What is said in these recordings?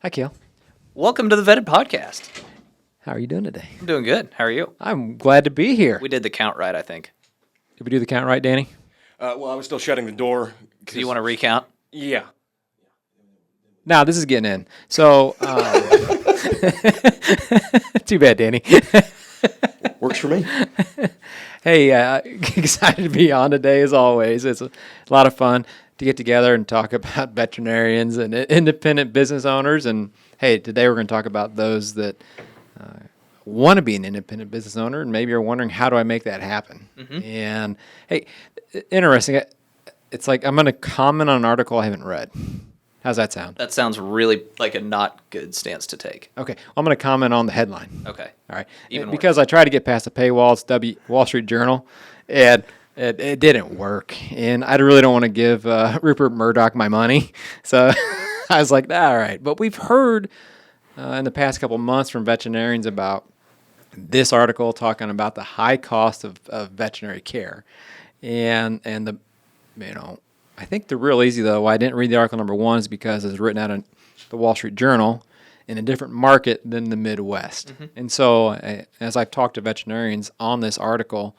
Hi, Kale. Welcome to the Vetted Podcast. How are you doing today? I'm doing good. How are you? I'm glad to be here. We did the count right, I think. Did we do the count right, Danny? Well, I was still shutting the door. Do you want to recount? Yeah. Now, this is getting in. So, too bad, Danny. Works for me. Hey, excited to be on today as always. It's a lot of fun to get together and talk about veterinarians and independent business owners. And hey, today we're going to talk about those that want to be an independent business owner and maybe are wondering, how do I make that happen? Mm-hmm. And hey, interesting. It's like I'm going to comment on an article I haven't read. How's that sound? That sounds really like a not good stance to take. Okay, I'm going to comment on the headline. Okay. All right. Even Because I tried to get past the paywall. It's Wall Street Journal, and it didn't work. And I really don't want to give Rupert Murdoch my money. So I was like, all right. But we've heard in the past couple months from veterinarians about this article talking about the high cost of veterinary care. And the, I think the real easy, though, why I didn't read the article, number one, is because it's written out in the Wall Street Journal in a different market than the Midwest. Mm-hmm. And so as I've talked to veterinarians on this article,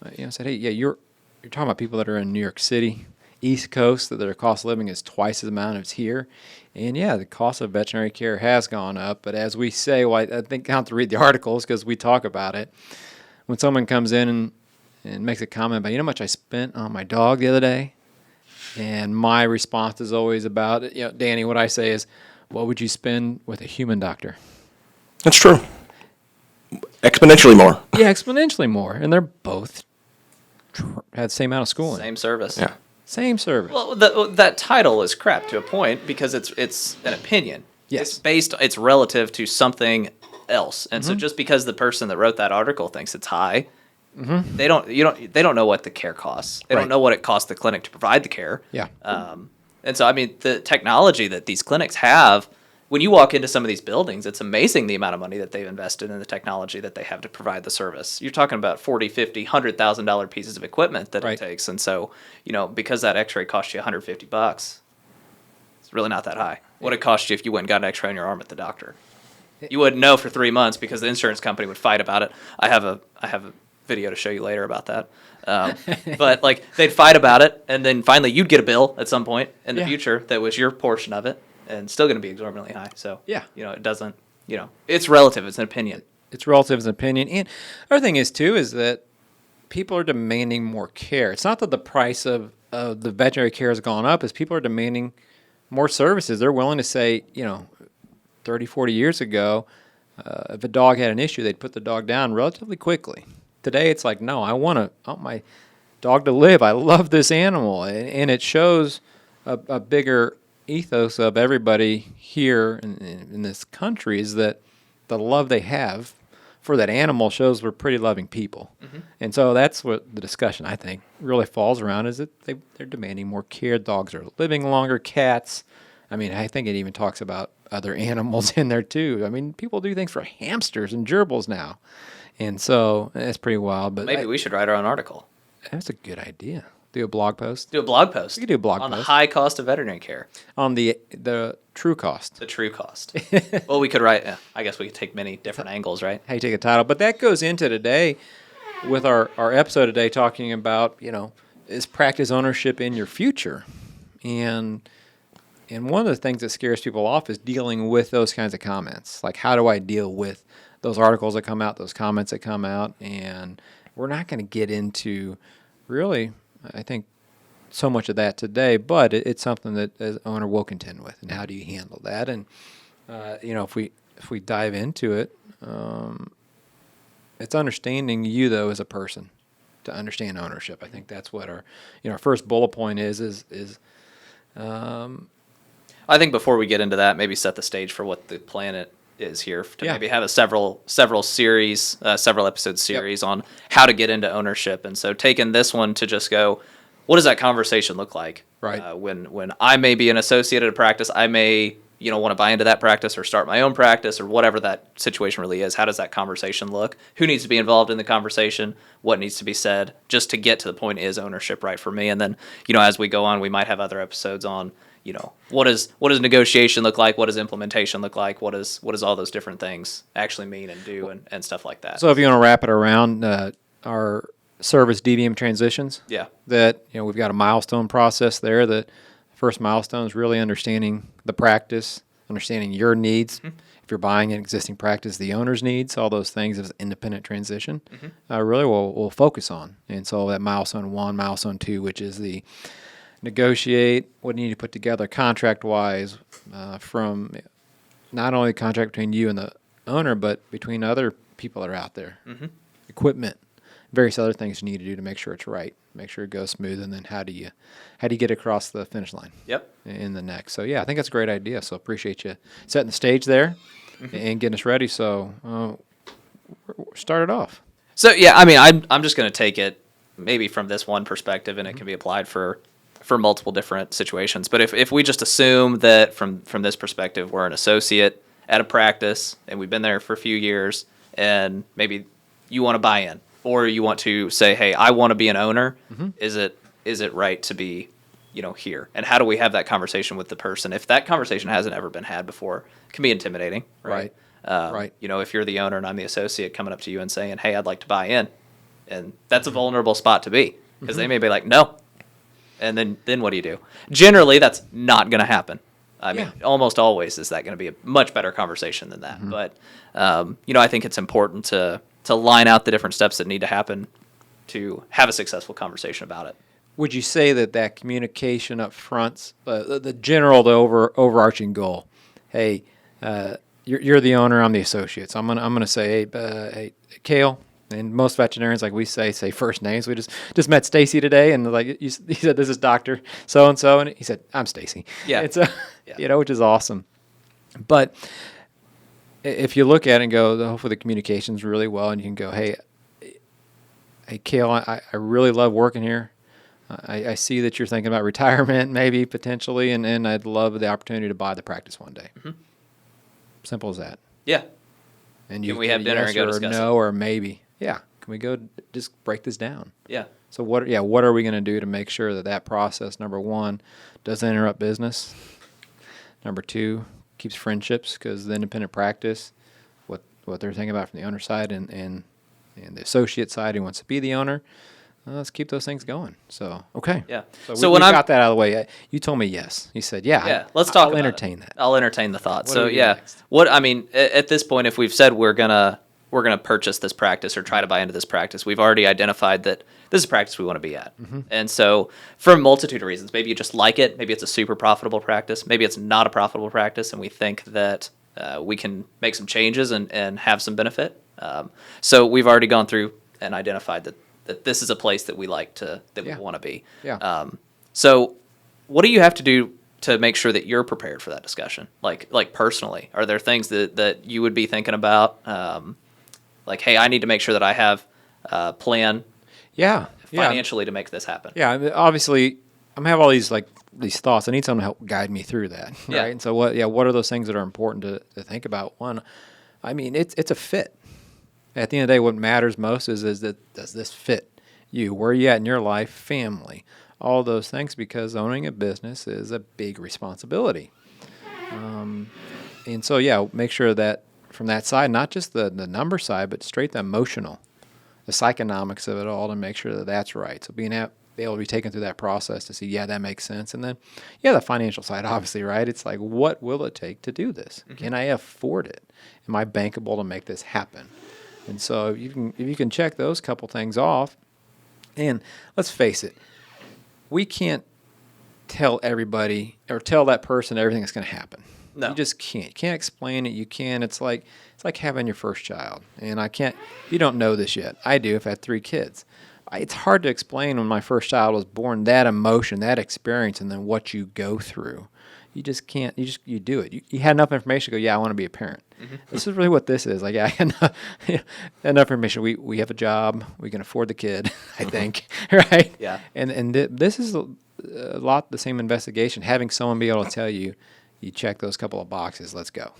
I said, hey, yeah, you're talking about people that are in New York City, East Coast, that their cost of living is twice the amount as here. And yeah, the cost of veterinary care has gone up. But as we say, I think I have to read the articles because we talk about it. When someone comes in and makes a comment about, how much I spent on my dog the other day, and my response is always about, Danny, what I say is, what would you spend with a human doctor? That's true. Exponentially more. Yeah, exponentially more. And they're both had the same amount of schooling. Same service. Yeah. Same service. Well, that title is crap to a point because it's an opinion. Yes. It's relative to something else. And so just because the person that wrote that article thinks it's high, they don't know what the care costs. They Right. don't know what it costs the clinic to provide the care. Yeah. And so, the technology that these clinics have, when you walk into some of these buildings, it's amazing the amount of money that they've invested in the technology that they have to provide the service. You're talking about $40,000, $50,000, $100,000 pieces of equipment that Right. it takes. And so, because that x-ray costs you $150, it's really not that high. What it cost you if you went and got an x-ray on your arm at the doctor. You wouldn't know for 3 months because the insurance company would fight about it. I have a video to show you later about that. But they'd fight about it, and then finally you'd get a bill at some point in the future that was your portion of it, and still going to be exorbitantly high. So Yeah. It doesn't. It's relative. It's an opinion. It's relative as an opinion. And the other thing is, too, is that people are demanding more care. It's not that the price of the veterinary care has gone up, it's people are demanding more services. They're willing to say, 30, 40 years ago, if a dog had an issue, they'd put the dog down relatively quickly. Today, it's like, no, I want my dog to live. I love this animal. And it shows a bigger ethos of everybody here in this country is that the love they have for that animal shows we're pretty loving people. Mm-hmm. And so that's what the discussion, I think, really falls around, is that they're demanding more care. Dogs are living longer, cats. I think it even talks about other animals in there, too. People do things for hamsters and gerbils now. And so that's pretty wild. But Maybe we should write our own article. That's a good idea. Do a blog post. Do a blog post. We could do a blog on post. the high cost of veterinary care. On the true cost. The true cost. Well, we could write. I guess we could take many different angles, right? How you take a title. But that goes into today with our episode today talking about, is practice ownership in your future? And one of the things that scares people off is dealing with those kinds of comments. Like, how do I deal with those articles that come out, those comments that come out? And we're not going to get into really, I think, so much of that today, but it's something that as an owner will contend with. And how do you handle that? And, if we dive into it, it's understanding you, though, as a person to understand ownership. I think that's what our first bullet point is. I think before we get into that, maybe set the stage for what the planet is here to maybe have a several episode series on how to get into ownership. And so taking this one to just go, what does that conversation look like? Right. When I may be an associate at a practice, I may want to buy into that practice or start my own practice or whatever that situation really is. How does that conversation look? Who needs to be involved in the conversation? What needs to be said? Just to get to the point, is ownership right for me? And then as we go on, we might have other episodes on what does negotiation look like? What does implementation look like? What does all those different things actually mean and do and stuff like that. So if you want to wrap it around our service DVM transitions, Yeah. that we've got a milestone process there. That first milestone is really understanding the practice, understanding your needs. If you're buying an existing practice, the owner's needs, all those things as independent transition, really we'll focus on. And so that milestone 1, milestone 2, which is the negotiate what you need to put together contract-wise from not only the contract between you and the owner, but between other people that are out there, equipment, various other things you need to do to make sure it's right, make sure it goes smooth, and then how do you get across the finish line? Yep. In the next. So yeah, I think that's a great idea. So appreciate you setting the stage there and getting us ready. So start it off. So yeah, I mean, I'm just going to take it maybe from this one perspective, and it can be applied for multiple different situations. But if we just assume that from this perspective, we're an associate at a practice and we've been there for a few years, and maybe you want to buy in, or you want to say, hey, I want to be an owner. Is it right to be here? And how do we have that conversation with the person? If that conversation hasn't ever been had before, it can be intimidating, right? Right. If you're the owner and I'm the associate coming up to you and saying, hey, I'd like to buy in, and that's a vulnerable spot to be, because they may be like, no. And then what do you do? Generally, that's not going to happen. I mean, almost always is that going to be a much better conversation than that. But, I think it's important to line out the different steps that need to happen to have a successful conversation about it. Would you say that communication up front, the overarching goal, hey, you're the owner, I'm the associate. So I'm gonna say, hey, Kale, and most veterinarians, like we say first names. We just met Stacy today, and he said, this is Dr. So-and-so, and he said, I'm Stacy. Yeah. It's which is awesome. But if you look at it and go, hopefully the communication's really well, and you can go, hey, Kale, I really love working here. I see that you're thinking about retirement, maybe potentially, and I'd love the opportunity to buy the practice one day. Simple as that. Yeah. And Can we have dinner and go discuss no, or maybe. Yeah. Can we go just break this down? Yeah. So what are we going to do to make sure that process, number 1, doesn't interrupt business? Number 2, keeps friendships, because the independent practice, what they're thinking about from the owner side and the associate side who wants to be the owner, let's keep those things going. So, okay. Yeah. So when I got that out of the way, you told me yes. You said, yeah. Let's talk I'll about entertain that. I'll entertain the thought. What So, do we do yeah. next? At this point, if we've said we're going to purchase this practice or try to buy into this practice, we've already identified that this is a practice we want to be at. And so for a multitude of reasons, maybe you just like it, maybe it's a super profitable practice, maybe it's not a profitable practice, and we think that we can make some changes and have some benefit. So we've already gone through and identified that this is a place that we like to, we want to be. Yeah. So what do you have to do to make sure that you're prepared for that discussion? Like personally, are there things that you would be thinking about? Like, hey, I need to make sure that I have a plan financially to make this happen. Yeah, I mean, obviously, I'm gonna have all these thoughts. I need someone to help guide me through that, right? Yeah. And so what are those things that are important to think about? One, I mean, it's a fit. At the end of the day, what matters most is that does this fit you? Where are you at in your life, family, all those things, because owning a business is a big responsibility. And so, make sure that from that side, not just the number side, but straight the emotional, the psychonomics of it all, to make sure that that's right. So be able to be taken through that process to see, that makes sense. And then, the financial side, obviously, right? It's like, what will it take to do this? Can I afford it? Am I bankable to make this happen? And so if you can check those couple things off, and let's face it, we can't tell everybody or tell that person everything that's going to happen. No. You just can't. You can't explain it. You can. It's like having your first child. And you don't know this yet. I do. I've had 3 kids. It's hard to explain when my first child was born, that emotion, that experience, and then what you go through. You just can't. You do it. You had enough information to go, I want to be a parent. This is really what this is. I had enough information. We have a job. We can afford the kid, I think, right? Yeah. And this is a lot the same investigation. Having someone be able to tell you, you check those couple of boxes, let's go.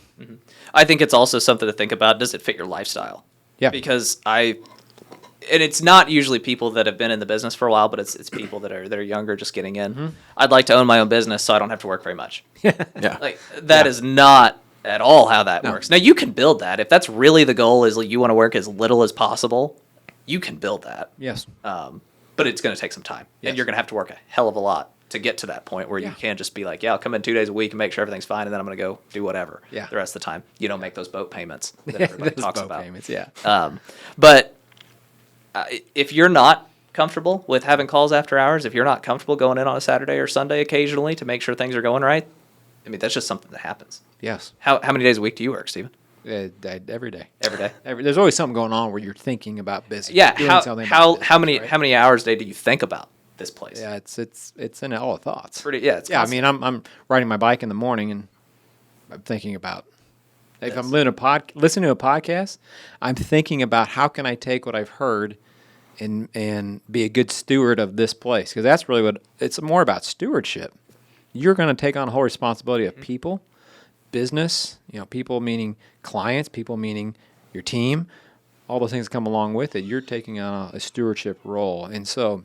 I think it's also something to think about. Does it fit your lifestyle? Yeah. Because I and it's not usually people that have been in the business for a while, but it's people that are younger, just getting in. Mm-hmm. I'd like to own my own business so I don't have to work very much. Yeah. Like that is not at all how that works. Now you can build that if that's really the goal. Is like you want to work as little as possible. You can build that. Yes. But it's going to take some time, Yes. and you're going to have to work a hell of a lot to get to that point where you can't just be like, yeah, I'll come in 2 days a week and make sure everything's fine, and then I'm going to go do whatever. Yeah. The rest of the time, you don't make those boat payments that everybody Those talks boat about. payments, yeah. But if you're not comfortable with having calls after hours, if you're not comfortable going in on a Saturday or Sunday occasionally to make sure things are going right, I mean, that's just something that happens. Yes. How many days a week do you work, Steven? Every day. Every day. There's always something going on where you're thinking about business. Yeah. Doing something about business, How many right? how many hours a day do you think about this place? Yeah, it's in all the thoughts. Pretty. Yeah. It's Yeah, I constant. mean, I'm riding my bike in the morning and I'm thinking about if This. I'm listening to a podcast, I'm thinking about how can I take what I've heard and be a good steward of this place, because that's really what it's more about, stewardship. You're going to take on a whole responsibility of people, business, people meaning clients, people meaning your team, all those things come along with it. You're taking on a stewardship role, and so.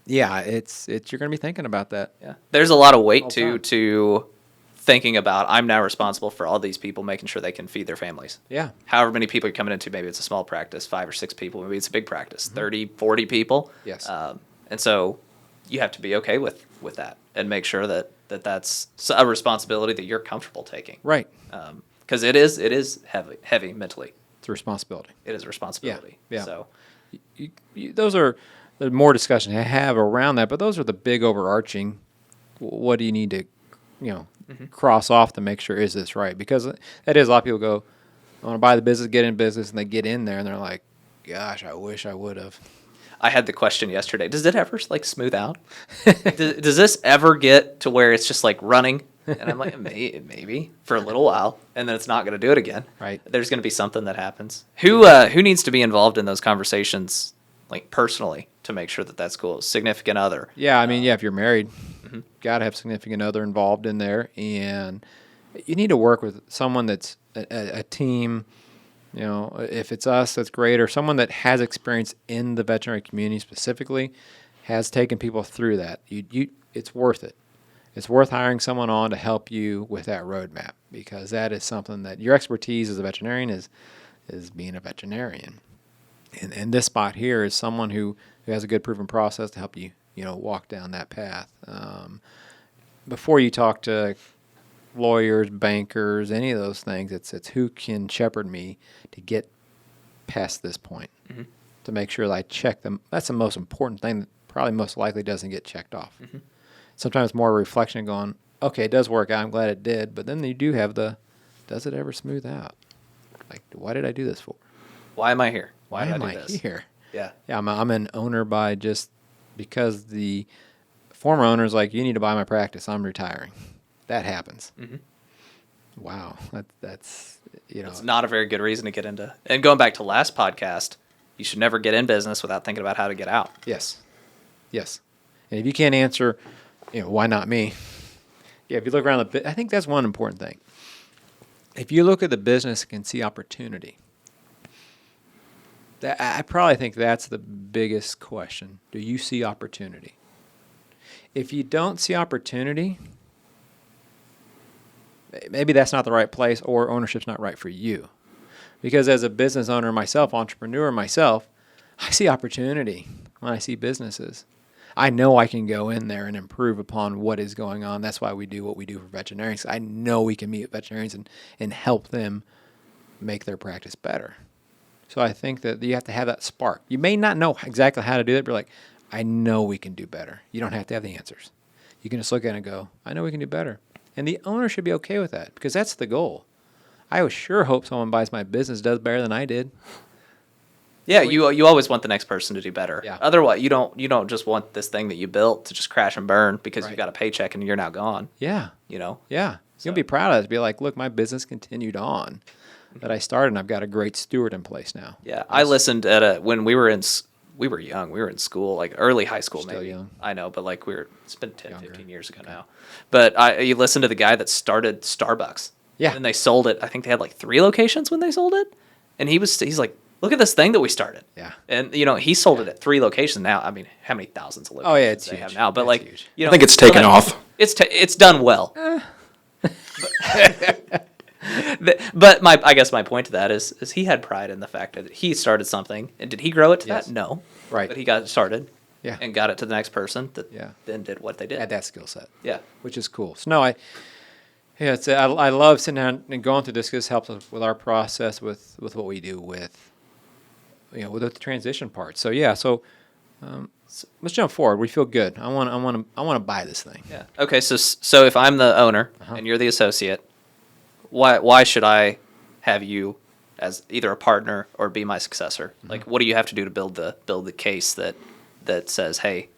Yeah, it's you're going to be thinking about that. Yeah. There's a lot of weight All the time. to thinking about I'm now responsible for all these people, making sure they can feed their families. Yeah. However many people you're coming into, maybe it's a small practice, 5 or 6 people, maybe it's a big practice, 30, 40 people. Yes. And so you have to be okay with that and make sure that's a responsibility that you're comfortable taking. Right. Because it is heavy mentally. It's a responsibility. It is a responsibility. Yeah. So Those are there's more discussion to have around that, but those are the big overarching. What do you need to, cross off to make sure is this right? Because that is a lot of people go, I want to buy the business, get in business, and they get in there and they're like, gosh, I wish I would have. I had the question yesterday. Does it ever smooth out? does this ever get to where it's just like running? And I'm like, maybe for a little while, and then it's not going to do it again. Right. There's going to be something that happens. Who needs to be involved in those conversations, like personally, to make sure that that's cool? Significant other. Yeah, I mean, if you're married, got to have significant other involved in there, and you need to work with someone that's a team. If it's us, that's great, or someone that has experience in the veterinary community specifically, has taken people through that. It's worth it. It's worth hiring someone on to help you with that roadmap, because that is something that your expertise as a veterinarian is being a veterinarian. And this spot here is someone who has a good proven process to help you, walk down that path. Before you talk to lawyers, bankers, any of those things, it's who can shepherd me to get past this point, to make sure that I check them. That's the most important thing that probably most likely doesn't get checked off. Sometimes more a reflection of going, okay, it does work out, I'm glad it did, but then you do have does it ever smooth out? Like, why did I do this for? Why am I here? Why did am I do I this? here? Yeah. Yeah, I'm an owner because the former owner's like, you need to buy my practice, I'm retiring. That happens. Wow, that's It's not a very good reason to get into. And going back to last podcast, you should never get in business without thinking about how to get out. Yes. And if you can't answer, why not me? Yeah, if you look around I think that's one important thing. If you look at the business and can see opportunity, I probably think that's the biggest question. Do you see opportunity? If you don't see opportunity, maybe that's not the right place, or ownership's not right for you. Because as a business owner myself, entrepreneur myself, I see opportunity when I see businesses. I know I can go in there and improve upon what is going on. That's why we do what we do for veterinarians. I know we can meet veterinarians and help them make their practice better. So I think that you have to have that spark. You may not know exactly how to do it, but you're like, I know we can do better. You don't have to have the answers. You can just look at it and go, I know we can do better. And the owner should be okay with that, because that's the goal. I would sure hope someone buys my business does better than I did. Yeah, you always want the next person to do better. Yeah. Otherwise, you don't just want this thing that you built to just crash and burn because Right. you've got a paycheck and you're now gone. Yeah. Yeah. You'll be proud of it. Be like, look, my business continued on that I started, and I've got a great steward in place now. Yeah. I listened when we were young. We were in school, like early high school, Still maybe. young. I know, but like it's been 10, Younger. 15 years ago now. But you listened to the guy that started Starbucks. Yeah. And they sold it. I think they had like 3 locations when they sold it. And he's like look at this thing that we started. Yeah. And, he sold it at 3 locations now. I mean, how many thousands of locations Oh, yeah, it's they huge. have now? But, It's huge. I think it's taken off. It's done well. But I guess my point to that is he had pride in the fact that he started something. And did he grow it to Yes. that? No. Right. But he got it started. Yeah. And got it to the next person that Yeah. then did what they did. Had that skill set. Yeah. Which is cool. So no, I love sitting down and going through this because it helps us with our process with what we do with with the transition part. So yeah, so let's jump forward. We feel good. I want to buy this thing. Yeah. Okay. So if I'm the owner and you're the associate, why should I have you as either a partner or be my successor? Like, what do you have to do to build the case that says, hey,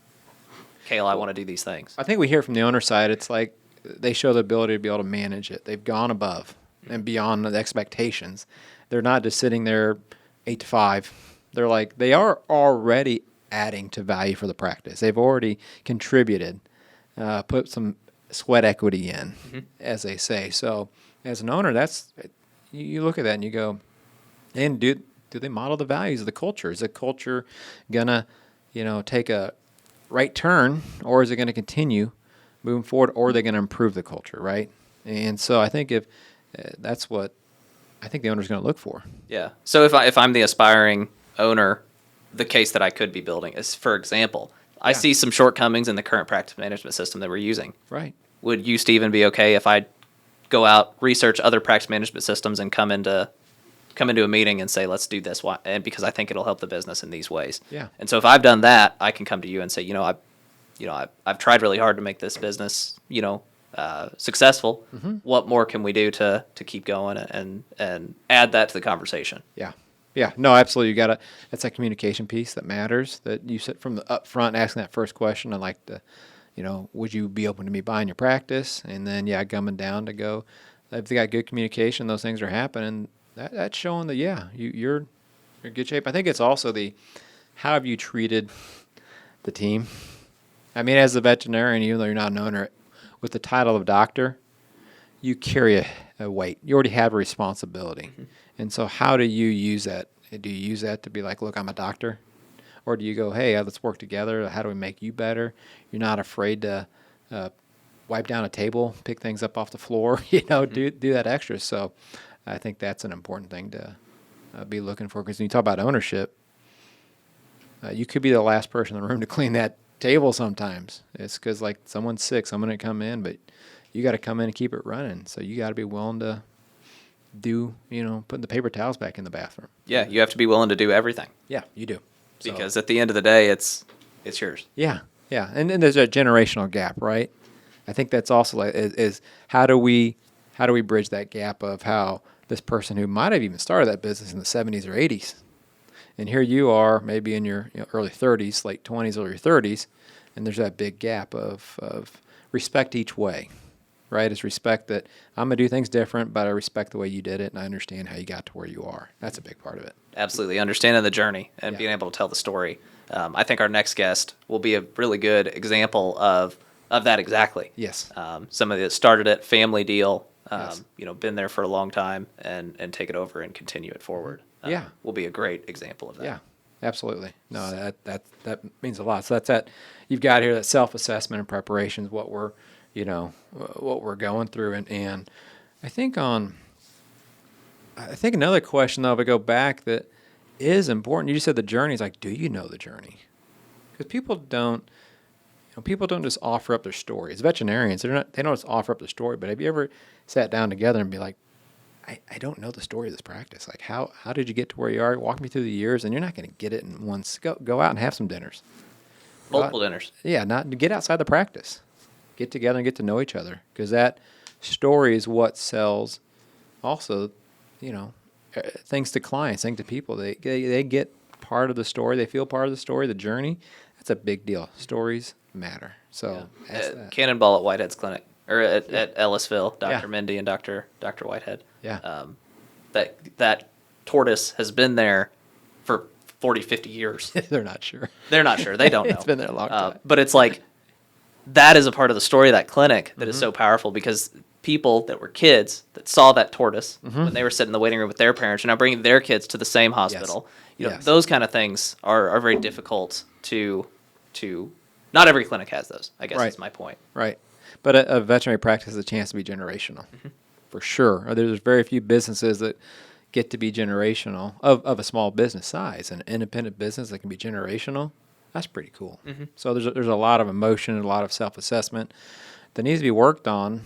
Kale, I want to do these things? I think we hear from the owner side. It's like they show the ability to be able to manage it. They've gone above and beyond the expectations. They're not just sitting there 8 to 5. They're like they are already adding to value for the practice. They've already contributed, put some sweat equity in, as they say. So as an owner, that's you look at that and you go, and do they model the values of the culture? Is the culture gonna take a right turn, or is it going to continue moving forward, or are they going to improve the culture, right? And so I think if that's what I think the owner's going to look for. Yeah. So if I'm the aspiring owner, the case that I could be building is, for example, I see some shortcomings in the current practice management system that we're using. Right. Would you, Stephen, be okay if I go out, research other practice management systems, and come into a meeting and say, let's do this, and because I think it'll help the business in these ways. Yeah. And so if I've done that, I can come to you and say, I've tried really hard to make this business, successful. What more can we do to keep going and add that to the conversation? Yeah. Yeah. No, absolutely. That's that communication piece that matters, that you sit from the up front asking that first question. I like the, would you be open to me buying your practice? And then, coming down to go, if they got good communication, those things are happening. That's showing that, you're in good shape. I think it's also how have you treated the team? I mean, as a veterinarian, even though you're not an owner, with the title of doctor, you carry a weight. You already have a responsibility. And so how do you use that? Do you use that to be like, look, I'm a doctor? Or do you go, hey, let's work together. How do we make you better? You're not afraid to wipe down a table, pick things up off the floor, do that extra. So I think that's an important thing to be looking for. Because when you talk about ownership, you could be the last person in the room to clean that table sometimes. It's because, like, someone's sick, someone to come in, but you got to come in and keep it running. So you got to be willing to do, putting the paper towels back in the bathroom. Yeah, you have to be willing to do everything. Yeah, you do. Because at the end of the day, it's yours. Yeah, yeah. And then there's a generational gap, right? I think that's also like is how do we bridge that gap of how this person who might have even started that business in the 70s or 80s, and here you are maybe in your early 30s, late 20s, early 30s, and there's that big gap of respect each way, right? It's respect that I'm going to do things different, but I respect the way you did it, and I understand how you got to where you are. That's a big part of it. Absolutely. Understanding the journey and being able to tell the story. I think our next guest will be a really good example of that exactly. Yes. Somebody that started it, family deal, Yes. been there for a long time and take it over and continue it forward. Will be a great example of that. Yeah, absolutely. No, that means a lot. So that's that. You've got here that self-assessment and preparation is what we're going through, and I think another question though, if I go back, that is important. You just said the journey is like, do you know the journey? Because people don't just offer up their story. As veterinarians, they don't just offer up the story. But have you ever sat down together and be like, I don't know the story of this practice. Like, how did you get to where you are? Walk me through the years, and you're not going to get it in one. Go out and have some dinners. Multiple dinners. Yeah, not to get outside the practice. Get together and get to know each other, because that story is what sells. Also, things to clients, things to people. They get part of the story. They feel part of the story, the journey. That's a big deal. Stories matter. So Cannonball at Whitehead's clinic, or at Ellisville, Dr. Mindy and Dr. Whitehead. Yeah. That tortoise has been there for 40, 50 years. They're not sure. They're not sure. They don't know. It's been there a long time. But it's like, that is a part of the story of that clinic that is so powerful, because people that were kids that saw that tortoise when they were sitting in the waiting room with their parents, and now bringing their kids to the same hospital. You know, Yes. those kind of things are very difficult to. Not every clinic has those, I guess Right. is my point. Right. But a veterinary practice has a chance to be generational, for sure. There's very few businesses that get to be generational of a small business size. An independent business that can be generational, that's pretty cool. So there's a lot of emotion and a lot of self-assessment that needs to be worked on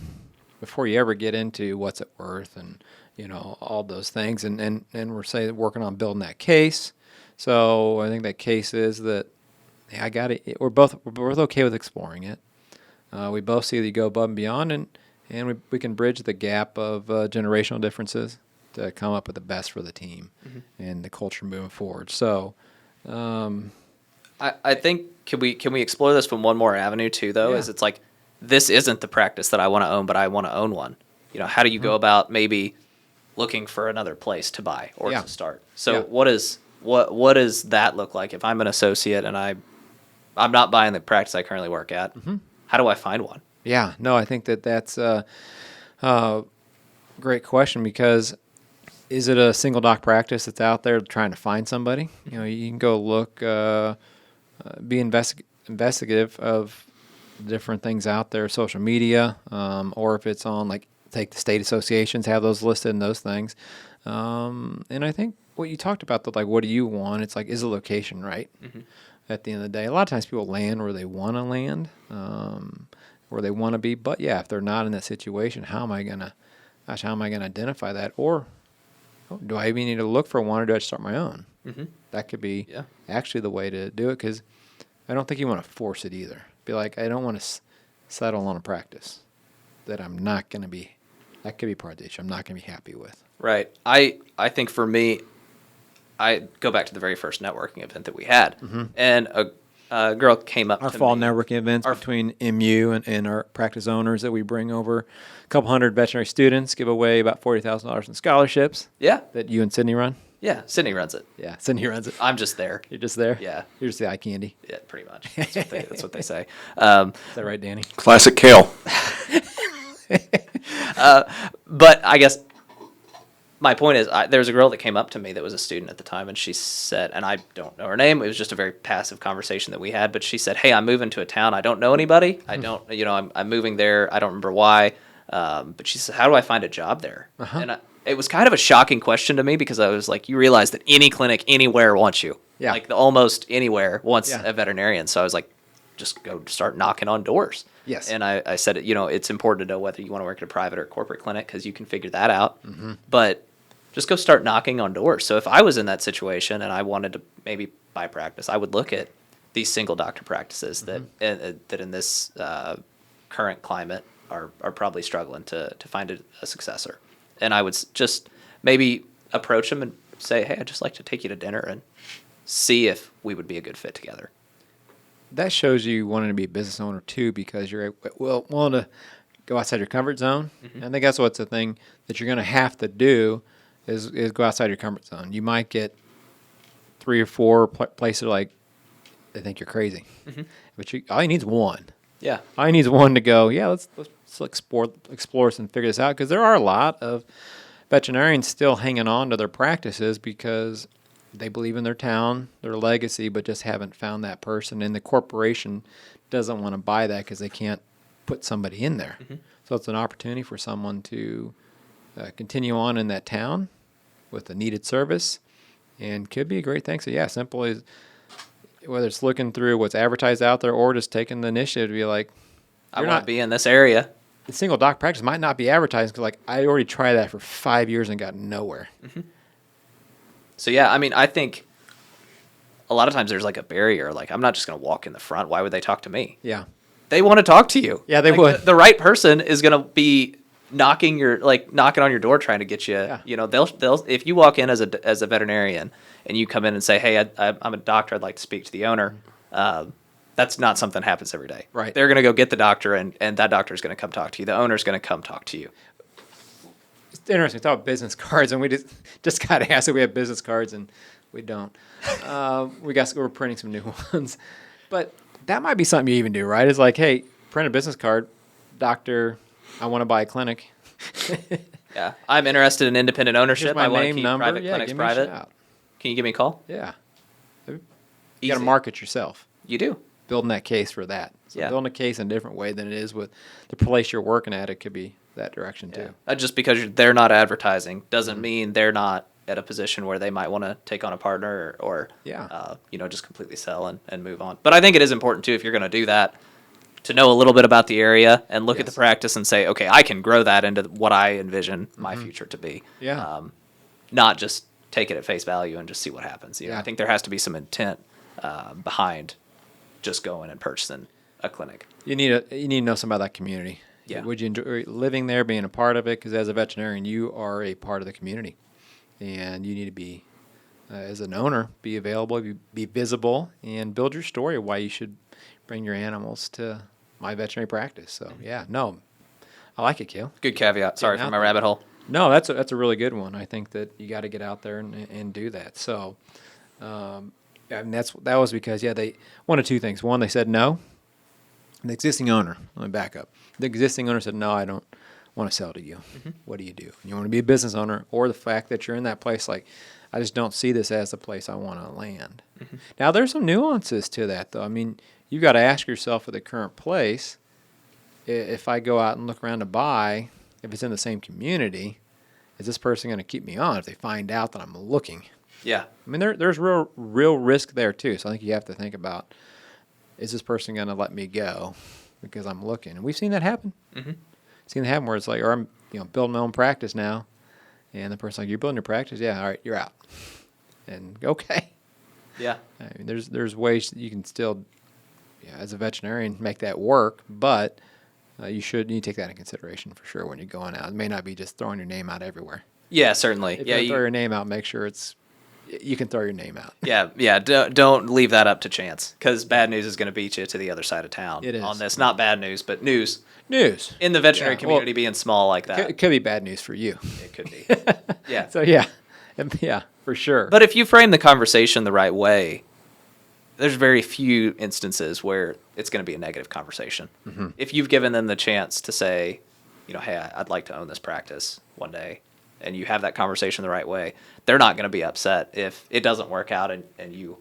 before you ever get into what's it worth and, you know, all those things. And we're working on building that case. So I think that case is that I got it. We're both okay with exploring it. We both see that you go above and beyond, and we can bridge the gap of generational differences to come up with the best for the team and the culture moving forward. So, I think can we explore this from one more avenue too, though? Yeah. Is it's like, this isn't the practice that I want to own, but I want to own one. You know, how do you go about maybe looking for another place to buy or Yeah. to start? So Yeah. what does that look like if I'm an associate and I'm not buying the practice I currently work at? How do I find one? yeah, no, I think that's a great question, because is it a single doc practice that's out there trying to find somebody? You know, you can go look, be investigative of different things out there, social media, or if it's on, like, take the state associations, have those listed and those things. And I think what you talked about, like, what do you want? It's like, is the location right? At the end of the day, a lot of times people land where they want to land, where they want to be. But yeah, if they're not in that situation, how am I gonna identify that? Or do I even need to look for one, or do I start my own? That could be actually the way to do it, because I don't think you want to force it either. Be like, I don't want to settle on a practice that I'm not going to be. That could be part of the issue. I'm not going to be happy with. Right. I think for me, I go back to the very first networking event that we had, and a girl came up Our to fall me. networking events between MU and our practice owners that we bring over a couple hundred veterinary students, give away about $40,000 in scholarships Yeah. that you and Sydney run. Yeah. Sydney runs it. Yeah, Sydney runs it. I'm just there. You're just there? Yeah. You're just the eye candy. Yeah, pretty much. That's what they say. Is that right, Danny? Classic Kale. But I guess my point is, there was a girl that came up to me that was a student at the time, and she said, and I don't know her name, it was just a very passive conversation that we had, but she said, hey, I'm moving to a town. I don't know anybody. I don't, I'm moving there. I don't remember why. But she said, how do I find a job there? And it was kind of a shocking question to me, because I was like, you realize that any clinic anywhere wants you. Yeah. Like almost anywhere wants Yeah. a veterinarian. So I was like, just go start knocking on doors. Yes. And I said, it's important to know whether you want to work at a private or corporate clinic, because you can figure that out. But just go start knocking on doors. So if I was in that situation and I wanted to maybe buy practice, I would look at these single doctor practices that in this current climate are probably struggling to find a successor. And I would just maybe approach them and say, hey, I'd just like to take you to dinner and see if we would be a good fit together. That shows you wanting to be a business owner too, because you're willing to go outside your comfort zone. And I think that's what's the thing that you're going to have to do is go outside your comfort zone. You might get 3 or 4 places like they think you're crazy, but all you need is one. Yeah. All you need is one to go, yeah, let's explore this and figure this out, because there are a lot of veterinarians still hanging on to their practices because they believe in their town, their legacy, but just haven't found that person, and the corporation doesn't want to buy that because they can't put somebody in there. So it's an opportunity for someone to continue on in that town with a needed service, and could be a great thing. So yeah, simple as whether it's looking through what's advertised out there or just taking the initiative to be like, I want to be in this area. the single doc practice might not be advertised because, like, I already tried that for 5 years and got nowhere. So yeah, I mean, I think a lot of times there's like a barrier. Like, I'm not just going to walk in the front. Why would they talk to me? Yeah. They want to talk to you. Yeah, they Like, would. The right person is going to be knocking on your door trying to get you. Yeah. You know, they'll if you walk in as a veterinarian and you come in and say, hey, I'm a doctor. I'd like to speak to the owner. That's not something that happens every day. Right. They're going to go get the doctor, and that doctor is going to come talk to you. The owner's going to come talk to you. It's interesting. We talk about business cards, and we just got asked if we have business cards, and we don't. We're printing some new ones. But that might be something you even do, right? It's like, hey, print a business card, Dr. I want to buy a clinic. Yeah, I'm interested in independent Here's ownership. my I want to name, keep number. private Yeah, clinics give me a private. shout. Can you give me a call? Yeah. You got Easy. to market yourself. You do. Building that case for that. So Yeah. building a case in a different way than it is with the place you're working at. It could be that direction too. Just because they're not advertising doesn't Mm-hmm. mean they're not at a position where they might want to take on a partner or Yeah. just completely sell and move on. But I think it is important too, if you're going to do that, to know a little bit about the area and look at the Yes. practice and say, okay, I can grow that into what I envision my future to be. Yeah. Not just take it at face value and just see what happens. You know, Yeah. I think there has to be some intent behind just going and purchasing a clinic. You need to know something about that community. Yeah. Would you enjoy living there, being a part of it? Because as a veterinarian, you are a part of the community, and you need to be, as an owner, be available, be visible, and build your story of why you should bring your animals to my veterinary practice. So yeah, no, I like it, Kale. Good caveat. Sorry for out my there. rabbit hole. No, that's a really good one. I think that you got to get out there and do that. So, I mean, that was because they one of two things. One, they said no. The existing owner. Let me back up. The existing owner said, "No, I don't want to sell to you. What do? You want to be a business owner, or the fact that you're in that place? Like, I just don't see this as the place I want to land." Now, there's some nuances to that, though. I mean, you've got to ask yourself at the current place, if I go out and look around to buy, if it's in the same community, is this person going to keep me on if they find out that I'm looking? Yeah. I mean, there's real risk there too. So I think you have to think about, is this person going to let me go because I'm looking? And we've seen that happen. Seen that happen where it's like, or I'm building my own practice now, and the person's like, "You're building your practice? Yeah, all right, you're out." And okay. Yeah. I mean, there's ways that you can still, as a veterinarian, make that work, but you need to take that into consideration for sure when you're going out. It may not be just throwing your name out everywhere. Yeah, certainly. If Yeah, you throw your name out, make sure you can throw your name out. yeah. Don't leave that up to chance, because bad news is going to beat you to the other side of town. It is. On this. Not bad news, but news News. in the veterinary Yeah, community well, being small like that. It could be bad news for you. It could be. Yeah. So yeah, for sure. But if you frame the conversation the right way, there's very few instances where it's going to be a negative conversation. If you've given them the chance to say, hey, I'd like to own this practice one day, and you have that conversation the right way, they're not going to be upset if it doesn't work out and you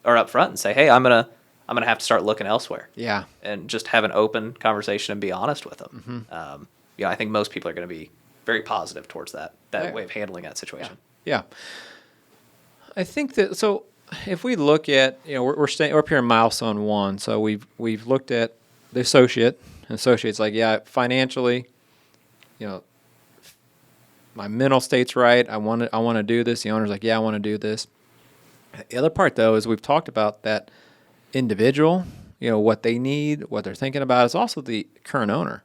are up front and say, hey, I'm gonna have to start looking elsewhere. Yeah. And just have an open conversation and be honest with them. I think most people are going to be very positive towards that Yeah. way of handling that situation. Yeah. I think that, so if we look at, we're up here in milestone 1, so we've looked at the associate's like, yeah, financially, my mental state's right. I want to do this. The owner's like, yeah, I want to do this. The other part though is we've talked about that individual, what they need, what they're thinking about. Is also the current owner.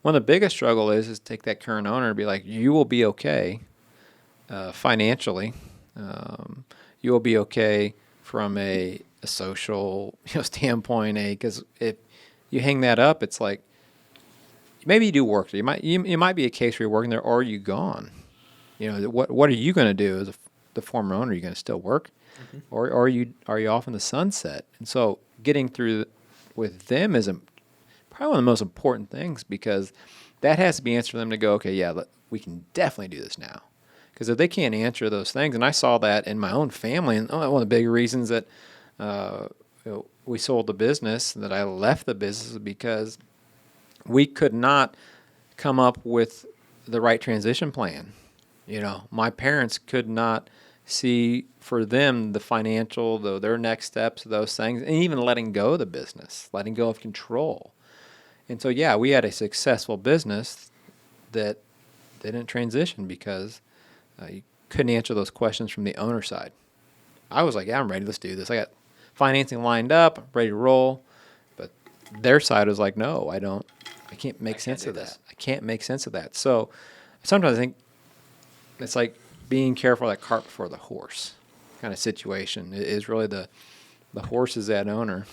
One of the biggest struggle is take that current owner and be like, you will be okay financially. You will be okay from a social standpoint. Because if you hang that up, it's like maybe you do work there. You might be a case where you're working there, or are you gone? What are you going to do as the former owner? Are you going to still work, or are you off in the sunset? And so getting through with them is probably one of the most important things, because that has to be answered for them to go, okay, yeah, we can definitely do this now. Because if they can't answer those things, and I saw that in my own family, and one of the big reasons that we sold the business, that I left the business, because we could not come up with the right transition plan. My parents could not see for them the financial, their next steps, those things, and even letting go of the business, letting go of control. And so, yeah, we had a successful business that didn't transition because you couldn't answer those questions from the owner side. I was like, yeah, I'm ready. Let's do this. I got financing lined up, I'm ready to roll. But their side was like, no, I can't make sense of that. I can't make sense of that. So sometimes I think it's like being careful of that cart before the horse kind of situation. It is really the horse is that owner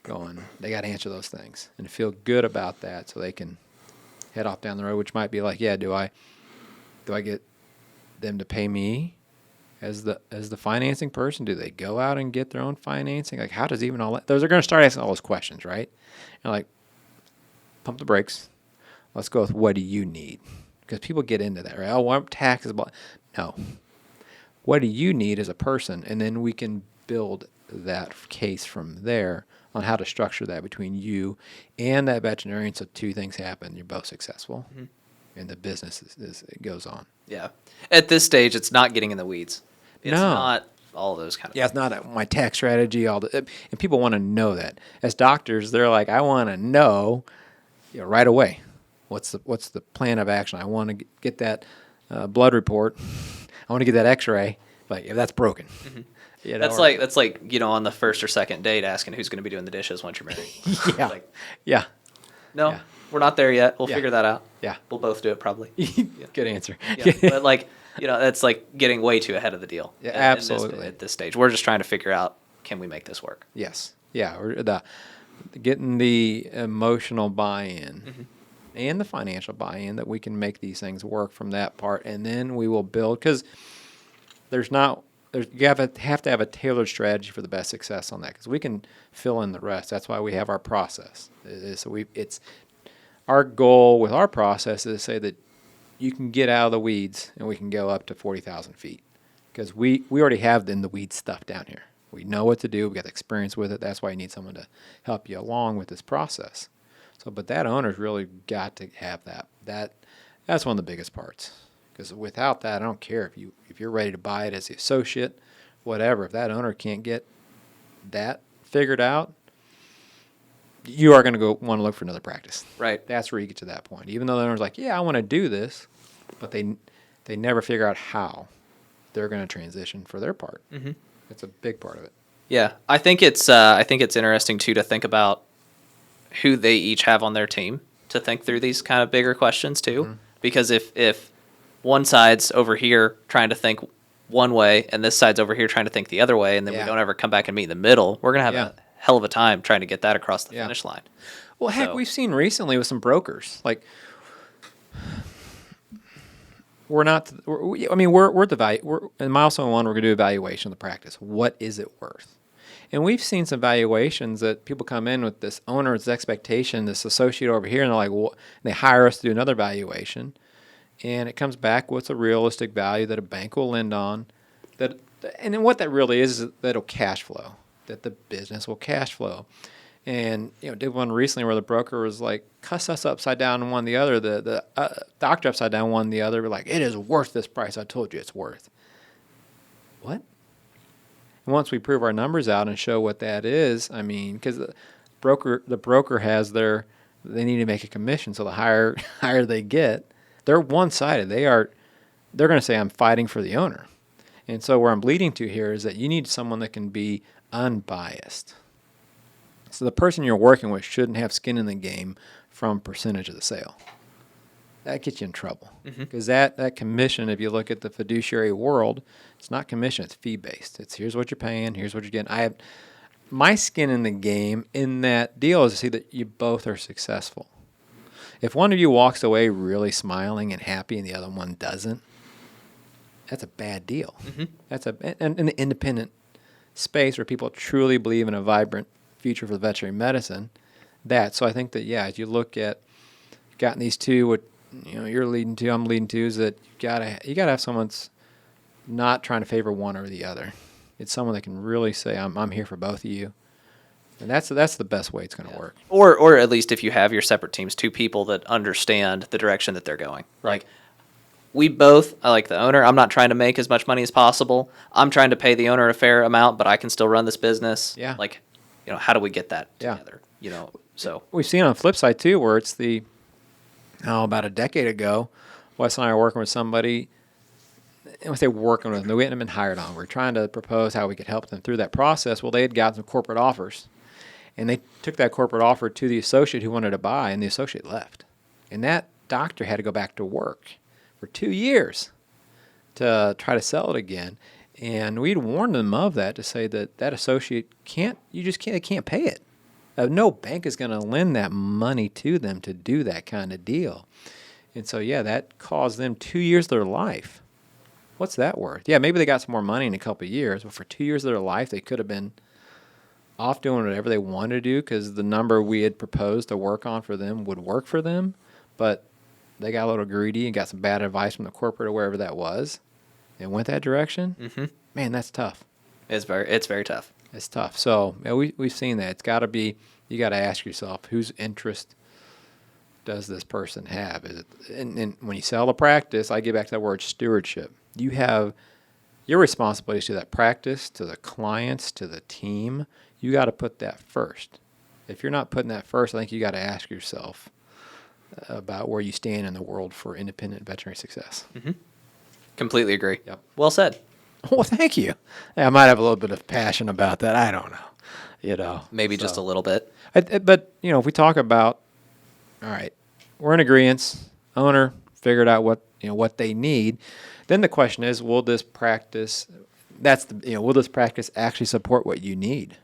going, they got to answer those things and feel good about that so they can head off down the road, which might be like, yeah, do I get them to pay me as the financing person? Do they go out and get their own financing? Like, how does even all that? Those are going to start asking all those questions, right? And like, pump the brakes, Let's go with what do you need? Because people get into that, right? Oh, I'm taxes. No. What do you need as a person? And then we can build that case from there on how to structure that between you and that veterinarian so two things happen. You're both successful, and the business it goes on. Yeah. At this stage, it's not getting in the weeds. It's No. not all those kind of Yeah, it's not my tax strategy. And people want to know that. As doctors, they're like, I want to know, right away. What's the plan of action? I want to get that blood report. I want to get that X-ray. Like, if that's broken. That's like on the first or second date asking who's going to be doing the dishes once you're married. Yeah. Like, Yeah. no, Yeah. we're not there yet. We'll Yeah. figure that out. Yeah. We'll both do it probably. Good answer. Yeah. But like, that's like getting way too ahead of the deal. Yeah, at- absolutely. At this stage, we're just trying to figure out, can we make this work? Yes. Yeah. Or getting the emotional buy-in and the financial buy-in that we can make these things work from that part, and then we will build, because you have to have a tailored strategy for the best success on that, because we can fill in the rest. That's why we have our process. It's our goal with our process is to say that you can get out of the weeds and we can go up to 40,000 feet, because we already have the weed stuff down here. We know what to do. We got the experience with it. That's why you need someone to help you along with this process. So, but that owner's really got to have that. That's one of the biggest parts. Because without that, I don't care if you're ready to buy it as the associate, whatever. If that owner can't get that figured out, you are going to want to look for another practice. Right. That's where you get to that point. Even though the owner's like, yeah, I want to do this, but they never figure out how they're going to transition for their part. Mm-hmm. That's a big part of it. Yeah, I think it's interesting too to think about who they each have on their team to think through these kind of bigger questions too. Because if one side's over here trying to think one way and this side's over here trying to think the other way, and then we don't ever come back and meet in the middle, we're gonna have a hell of a time trying to get that across the finish line. Well, heck, we've seen recently with some brokers, like we're at the value. We're in milestone 1. We're going to do evaluation of the practice. What is it worth? And we've seen some valuations that people come in with this owner's expectation, this associate over here, and they're like, well, they hire us to do another valuation, and it comes back with a realistic value that a bank will lend on. And then what that really is that it'll cash flow, that the business will cash flow. And did one recently where the broker was like, cuss us upside down and one the other. The doctor upside down one the other. We're like, it is worth this price. I told you it's worth. What? And once we prove our numbers out and show what that is, I mean, because the broker has they need to make a commission. So the higher they get, they're one-sided. They're going to say, I'm fighting for the owner. And so where I'm leading to here is that you need someone that can be unbiased. So the person you're working with shouldn't have skin in the game from percentage of the sale. That gets you in trouble. Because that commission, if you look at the fiduciary world, it's not commission, it's fee-based. It's here's what you're paying, here's what you're getting. I have my skin in the game in that deal is to see that you both are successful. If one of you walks away really smiling and happy and the other one doesn't, that's a bad deal. That's an independent space where people truly believe in a vibrant future for veterinary medicine. So I think that as you look at gotten these two, what you're leading to, I'm leading to, is that you gotta have someone that's not trying to favor one or the other. It's someone that can really say, I'm here for both of you, and that's the best way it's going to work. Or at least if you have your separate teams, two people that understand the direction that they're going. Like we both, I like the owner. I'm not trying to make as much money as possible. I'm trying to pay the owner a fair amount, but I can still run this business. Yeah. Like, how do we get that together? So We've seen on the flip side too, where it's about a decade ago, Wes and I were working with somebody. And when I say working with them, we hadn't been hired on. We were trying to propose how we could help them through that process. Well, they had gotten some corporate offers, and they took that corporate offer to the associate who wanted to buy, and the associate left. And that doctor had to go back to work for 2 years to try to sell it again. And we'd warned them of that, to say that associate they can't pay it. No bank is going to lend that money to them to do that kind of deal. And so, that caused them 2 years of their life. What's that worth? Yeah, maybe they got some more money in a couple of years, but for 2 years of their life, they could have been off doing whatever they wanted to do because the number we had proposed to work on for them would work for them. but they got a little greedy and got some bad advice from the corporate or wherever that was, and went that direction. Mm-hmm. Man, that's tough. It's very tough. It's tough. So we've seen that. It's got to be. You got to ask yourself, whose interest does this person have? Is it? And when you sell a practice, I get back to that word stewardship. You have your responsibilities to that practice, to the clients, to the team. You got to put that first. If you're not putting that first, I think you got to ask yourself about where you stand in the world for independent veterinary success. Mm-hmm. Completely agree. Yep. Well said. Well, thank you. I might have a little bit of passion about that. I don't know. Maybe just a little bit. But if we talk about, all right, we're in agreement. Owner figured out what they need. Then the question is, will this practice? Will this practice actually support what you need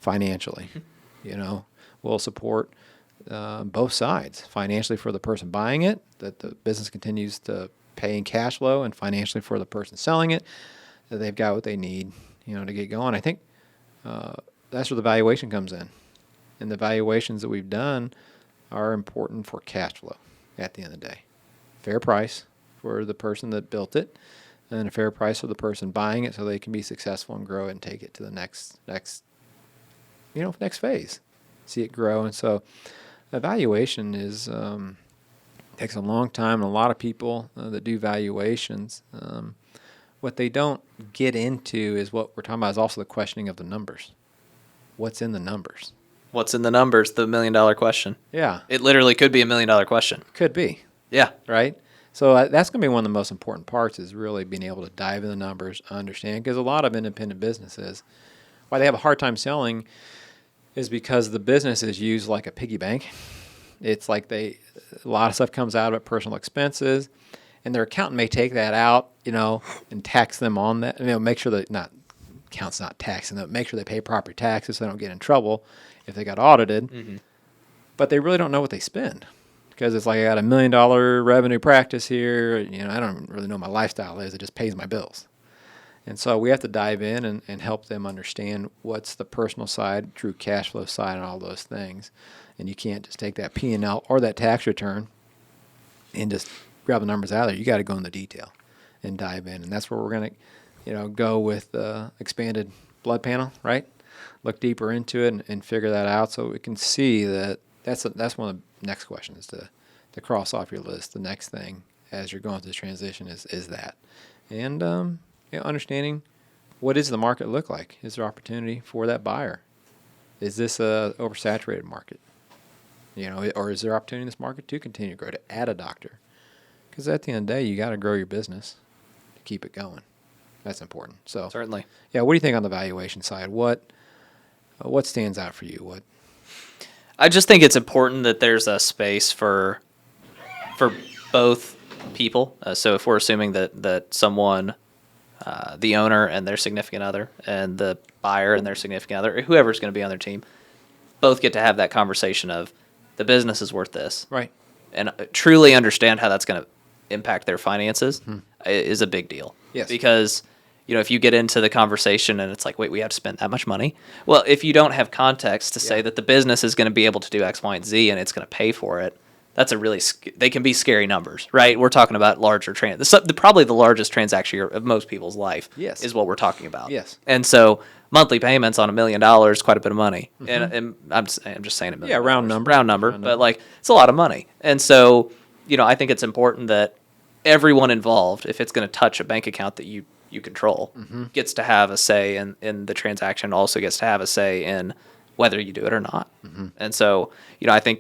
financially? Will support both sides financially for the person buying it, that the business continues to pay in cash flow, and financially for the person selling it, that they've got what they need, to get going. I think that's where the valuation comes in, and the valuations that we've done are important for cash flow at the end of the day. Fair price for the person that built it, and a fair price for the person buying it, so they can be successful and grow it and take it to the next phase, see it grow. And so evaluation is takes a long time, and a lot of people that do valuations, what they don't get into is what we're talking about is also the questioning of the numbers. What's in the numbers? What's in the numbers? The $1 million question. Yeah. It literally could be $1 million question. Could be. Yeah. Right? So that's going to be one of the most important parts, is really being able to dive in the numbers, understand, because a lot of independent businesses, why they have a hard time selling is because the business is used like a piggy bank. It's like a lot of stuff comes out of it, personal expenses, and their accountant may take that out, and tax them on that. Make sure that accountant's not taxing them, make sure they pay proper taxes so they don't get in trouble if they got audited. Mm-hmm. But they really don't know what they spend, because it's like, I got $1 million revenue practice here. I don't really know what my lifestyle is. It just pays my bills. And so we have to dive in and help them understand what's the personal side, true cash flow side, and all those things. And you can't just take that P&L or that tax return and just grab the numbers out of there. You got to go in the detail and dive in. And that's where we're going to, go with the expanded blood panel, right? Look deeper into it and figure that out, so we can see that that's one of the next questions to cross off your list. The next thing as you're going through the transition is that. And understanding, what does the market look like? Is there opportunity for that buyer? Is this a oversaturated market? Or is there opportunity in this market to continue to grow, to add a doctor? Because at the end of the day, you got to grow your business to keep it going. That's important. So Certainly. Yeah. What do you think on the valuation side? What stands out for you? I just think it's important that there's a space for both people. So if we're assuming that someone, the owner and their significant other, and the buyer and their significant other, or whoever's going to be on their team, both get to have that conversation of, the business is worth this. Right. And truly understand how that's going to impact their finances is a big deal. Yes. Because, if you get into the conversation and it's like, wait, we have to spend that much money? Well, if you don't have context to say that the business is going to be able to do X, Y, and Z, and it's going to pay for it, that's they can be scary numbers, right? We're talking about larger probably the largest transaction of most people's life. Yes. Is what we're talking about. Yes. And so monthly payments on $1 million is quite a bit of money. Mm-hmm. And I'm just saying $1 million. Yeah, round number. But it's a lot of money. And so, I think it's important that everyone involved, if it's going to touch a bank account that you control, gets to have a say in the transaction, also gets to have a say in whether you do it or not. Mm-hmm. And so, I think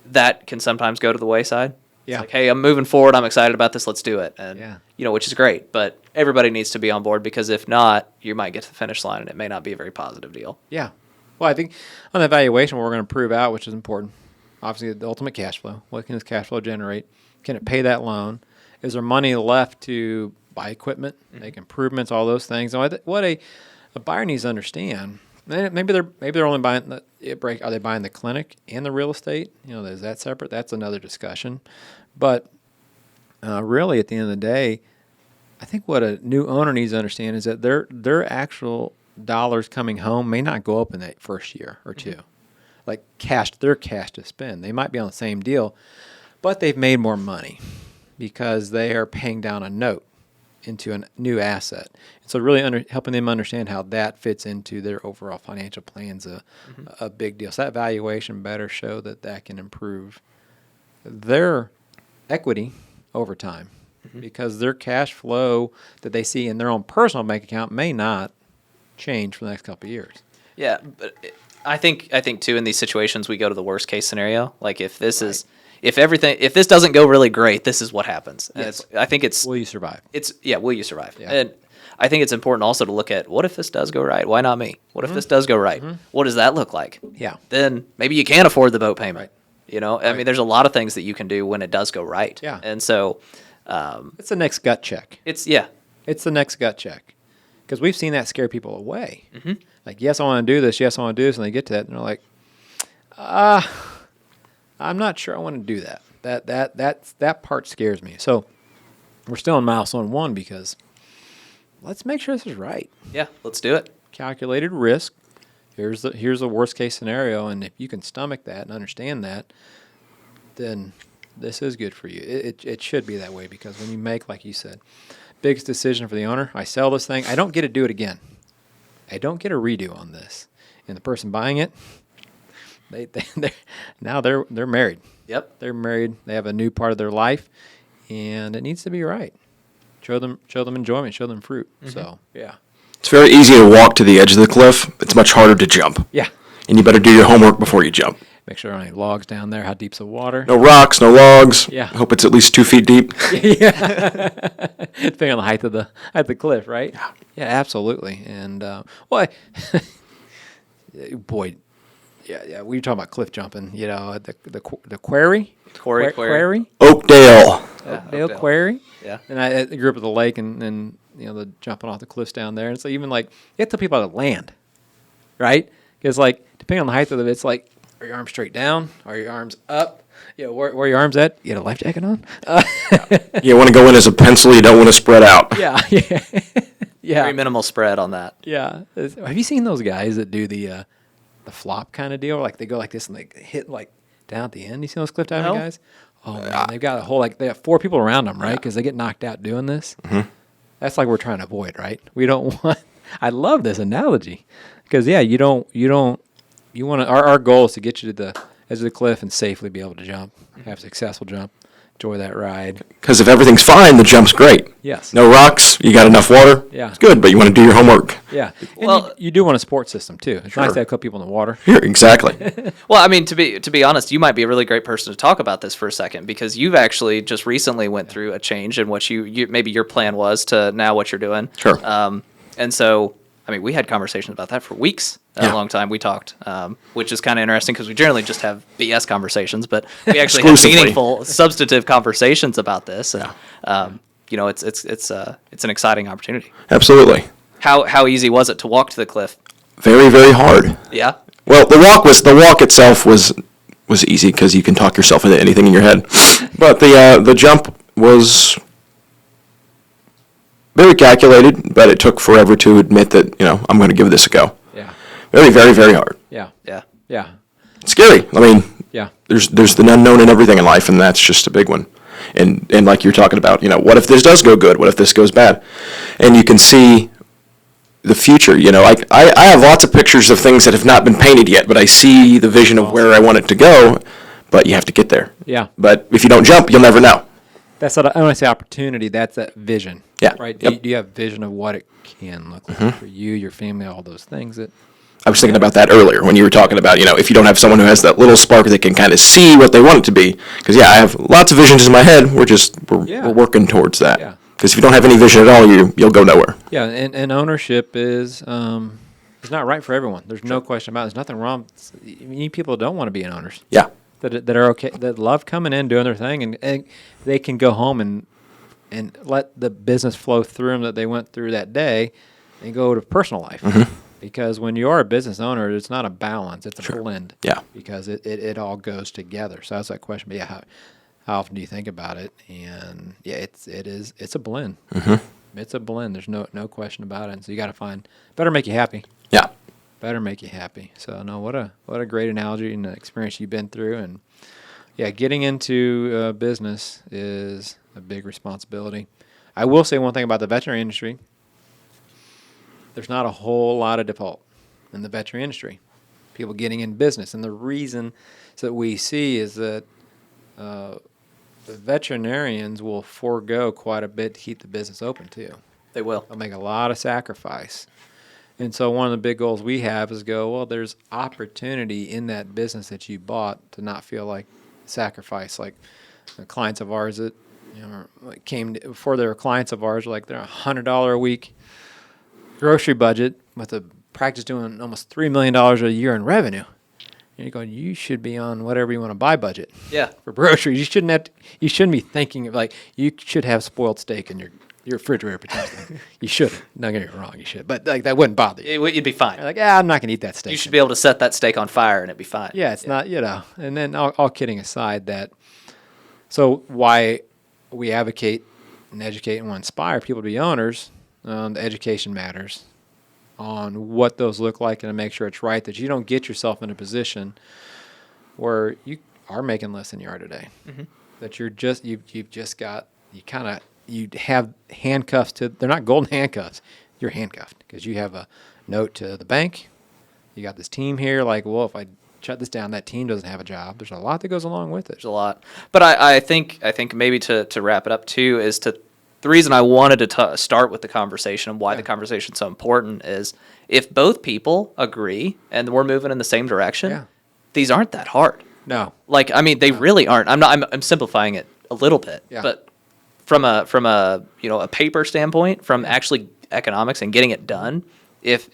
that can sometimes go to the wayside. Yeah. It's like, hey, I'm moving forward. I'm excited about this. Let's do it. And, which is great. But everybody needs to be on board, because if not, you might get to the finish line and it may not be a very positive deal. Yeah. Well, I think on the valuation, what we're going to prove out, which is important, obviously the ultimate cash flow. What can this cash flow generate? Can it pay that loan? Is there money left to buy equipment, make improvements, all those things? And what a buyer needs to understand, maybe they're only buying are they buying the clinic and the real estate? Is that separate? That's another discussion. But really, at the end of the day, I think what a new owner needs to understand is that their actual dollars coming home may not go up in that first year or two. like their cash to spend. They might be on the same deal, but they've made more money because they are paying down a note into a new asset. So really helping them understand how that fits into their overall financial plan's a big deal. So that valuation better show that can improve their equity over time because their cash flow that they see in their own personal bank account may not change for the next couple of years. Yeah, but I think too in these situations we go to the worst case scenario. Like if this doesn't go really great, this is what happens. And Yes. I think it's Will you survive? will you survive? Yeah. And I think it's important also to look at what if this does go right? Why not me? What if this does go right? What does that look like? Yeah. Then maybe you can't afford the boat payment. Right. You know, I mean, there's a lot of things that you can do when it does go right. Yeah. And so, It's the next gut check. it's It's the next gut check. Because we've seen that scare people away. Like, yes, I want to do this. Yes, I want to do this. And they get to that and they're like, I'm not sure I want to do that. That part scares me. So we're still in milestone 1 because let's make sure this is right. yeah. Let's do it. Calculated risk. Here's the worst case scenario, and if you can stomach that and understand that, then this is good for you. It should be that way because when you make, like you said, biggest decision for the owner, I sell this thing, I don't get to do it again. I don't get a redo on this, and the person buying it, they're married. Yep. They're married. They have a new part of their life, and it needs to be right. Show them enjoyment. Show them fruit. So yeah. It's very easy to walk to the edge of the cliff. It's much harder to jump. Yeah. And you better do your homework before you jump. Make sure there aren't any logs down there. How deep's the water? No rocks, no logs. Yeah. Hope it's at least 2 feet deep. Yeah. Depending on the height of the cliff, right? Yeah. Yeah, absolutely. And boy, yeah. We were talking about cliff jumping. You know, the quarry. Quarry. Oakdale. Oakdale Quarry. Yeah. And I grew up at the lake, and you know the jumping off the cliffs down there. And so even like you have to tell people how to land, right? Because like depending on the height of it, it's like are your arms straight down? Are your arms up? You know, where are your arms at? You got a life jacket on? You want to go in as a pencil. You don't want to spread out. Yeah. Yeah. Very minimal spread on that. Yeah. Have you seen those guys that do the flop kind of deal? Like they go like this and they hit like down at the end. You see those cliff diving No. guys? Oh man, they've got a whole they have 4 people around them, right? Because they get knocked out doing this. That's like we're trying to avoid, right? We don't want. I love this analogy because you want to. Our goal is to get you to the edge of the cliff and safely be able to jump, have a successful jump, enjoy that ride. Because if everything's fine, the jump's great. Yes. No rocks, you got enough water. Yeah. It's good, but you want to do your homework. Yeah. And Well- you do want a support system too. It's nice Sure. to have a couple people in the water. Here, exactly. Well, I mean, to be honest, you might be a really great person to talk about this for a second because you've actually just recently went through a change in what you maybe your plan was to now what you're doing. Sure. And so, I mean, we had conversations about that for weeks. A Yeah. long time we talked, which is kind of interesting because we generally just have BS conversations, but we actually have Exclusively. meaningful, substantive conversations about this. And, you know, it's an exciting opportunity. Absolutely. How easy was it to walk to the cliff? Very, very hard. Yeah. Well, the walk itself was easy because you can talk yourself into anything in your head, but the jump was very calculated. But it took forever to admit that I'm going to give this a go. Yeah. Very, very, very hard. Yeah. Yeah. Yeah. It's scary. I mean, Yeah. there's the unknown in everything in life, and that's just a big one. And like you're talking about, what if this does go good? What if this goes bad? And you can see the future. I have lots of pictures of things that have not been painted yet, but I see the vision of where I want it to go. But you have to get there. Yeah. But if you don't jump, you'll never know. That's what when I say opportunity, that's that vision. Yeah. Right. Yep. Do you have vision of what it can look like for you, your family, all those things that. I was thinking about that earlier when you were talking about, if you don't have someone who has that little spark that can kind of see what they want it to be. Because, I have lots of visions in my head. We're working towards that. Yeah. Because if you don't have any vision at all, you'll go nowhere. Yeah, and ownership is not right for everyone. There's no question about it. There's nothing wrong. You need people that don't want to be owners. Yeah. That are okay, that love coming in, doing their thing, and they can go home and let the business flow through them that they went through that day and go to personal life. Because when you are a business owner, it's not a balance, it's a blend. Yeah. Because it all goes together. So that's that question. But how often do you think about it? And it's a blend. It's a blend. There's no question about it. And so you got to better make you happy. Yeah. better make you happy. So no, what a great analogy and experience you've been through. And yeah, getting into business is a big responsibility. I will say one thing about the veterinary industry. There's not a whole lot of default in the veterinary industry. People getting in business. And the reason that we see is that the veterinarians will forego quite a bit to keep the business open too. They will. They'll make a lot of sacrifice. And so one of the big goals we have is well, there's opportunity in that business that you bought to not feel like sacrifice. Like the clients of ours that came before they were clients of ours, like they're $100 a week grocery budget with a practice doing almost $3 million a year in revenue. And you're going, you should be on whatever you want to buy budget. Yeah. For groceries, you shouldn't be thinking of like you should have spoiled steak in your refrigerator potentially. You shouldn't. Don't get me wrong, you should. But like that wouldn't bother you. You'd be fine. You're like, I'm not gonna eat that steak. You should be able to set that steak on fire and it'd be fine. Yeah, it's not, And then all kidding aside, so why we advocate and educate and inspire people to be owners. The education matters on what those look like and to make sure it's right, that you don't get yourself in a position where you are making less than you are today. Mm-hmm. That you have handcuffs they're not golden handcuffs. You're handcuffed because you have a note to the bank. You got this team here. Like, well, if I shut this down, that team doesn't have a job. There's a lot that goes along with it. There's a lot. But I think maybe to wrap it up too is the reason I wanted to start with the conversation and why the conversation is so important is if both people agree and we're moving in the same direction, these aren't that hard. No. Like, I mean, they really aren't. I'm simplifying it a little bit, but from a a paper standpoint, from actually economics and getting it done, if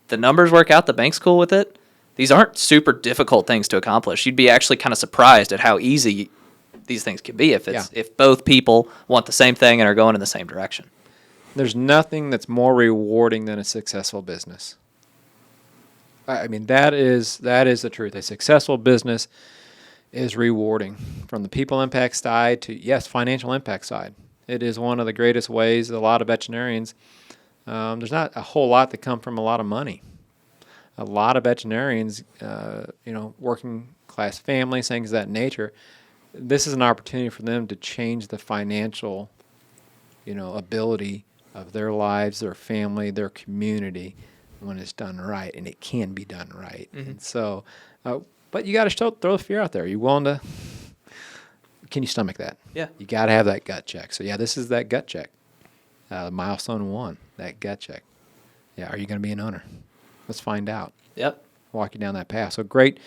the numbers work out, the bank's cool with it, these aren't super difficult things to accomplish. You'd be actually kind of surprised at how easy these things can be if both people want the same thing and are going in the same direction. There's nothing that's more rewarding than a successful business. I mean, that is the truth. A successful business is rewarding from the people impact side to, financial impact side. It is one of the greatest ways. A lot of veterinarians, there's not a whole lot that come from a lot of money. A lot of veterinarians, working class families, things of that nature, this is an opportunity for them to change the financial, ability of their lives, their family, their community when it's done right, and it can be done right. Mm-hmm. And so, but you got to throw the fear out there. Are you willing to? Can you stomach that? Yeah. You got to have that gut check. So this is that gut check. Milestone 1, that gut check. Yeah, are you going to be an owner? Let's find out. Yep. Walk you down that path. So great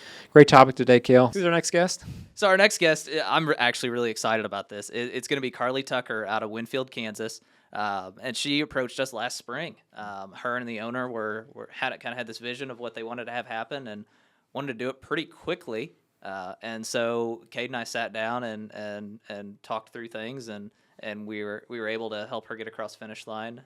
topic today, Kale. Who's our next guest? So our next guest, I'm actually really excited about this. It's going to be Carly Tucker out of Winfield, Kansas, and she approached us last spring. Her and the owner had this vision of what they wanted to have happen and wanted to do it pretty quickly. And so Cade and I sat down and talked through things, and we were able to help her get across the finish line,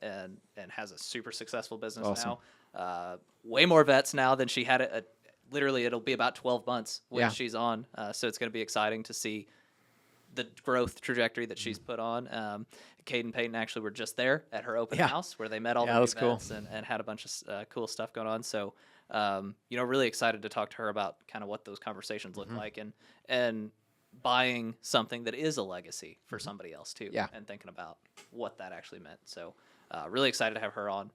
and has a super successful business now. Way more vets now than she had. Literally, it'll be about 12 months when she's on. So it's going to be exciting to see the growth trajectory that she's put on. Cade and Peyton actually were just there at her open house where they met all the new vets and had a bunch of cool stuff going on. So, really excited to talk to her about kind of what those conversations look like and buying something that is a legacy for somebody else too. Yeah. And thinking about what that actually meant. So, really excited to have her on.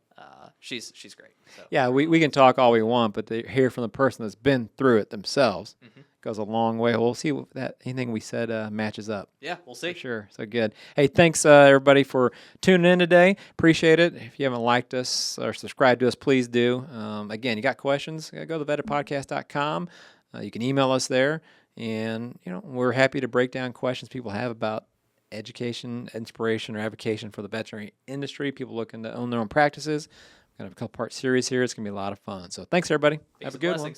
She's great. So. Yeah, we can talk all we want, but to hear from the person that's been through it themselves goes a long way. We'll see if anything we said matches up. Yeah, we'll see. For sure. So good. Hey, thanks everybody for tuning in today. Appreciate it. If you haven't liked us or subscribed to us, please do. Again, you got questions, go to vetipodcast.com. You can email us there, and we're happy to break down questions people have about education, inspiration, or advocacy for the veterinary industry. People looking to own their own practices. We're going to have a couple-part series here. It's going to be a lot of fun. So thanks, everybody. Have a good one.